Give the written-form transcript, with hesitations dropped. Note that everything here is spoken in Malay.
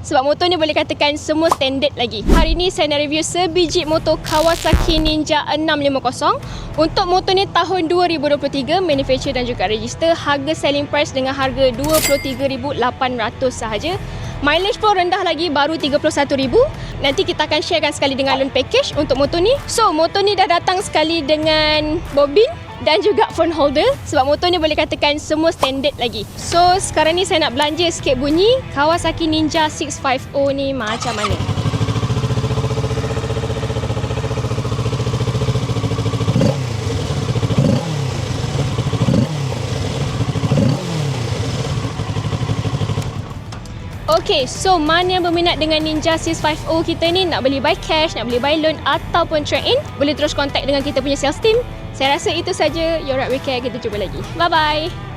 Sebab motor ni boleh katakan semua standard lagi. Hari ni saya nak review sebiji motor Kawasaki Ninja 650. Untuk motor ni tahun 2023, manufacturer dan juga register. Harga selling price dengan harga RM23,800 sahaja. Mileage pun rendah lagi, baru 31,000. Nanti kita akan sharekan sekali dengan loan package untuk motor ni. So, motor ni dah datang sekali dengan bobin dan juga phone holder. Sebab motor ni boleh katakan semua standard lagi. So, sekarang ni saya nak belanja sikit bunyi Kawasaki Ninja 650 ni macam mana. Okay, so mana yang berminat dengan Ninja 650 kita ni, nak beli by cash, nak beli by loan ataupun trade-in, boleh terus contact dengan kita punya sales team. Saya rasa itu saja. Your Right We Care. Kita jumpa lagi. Bye-bye.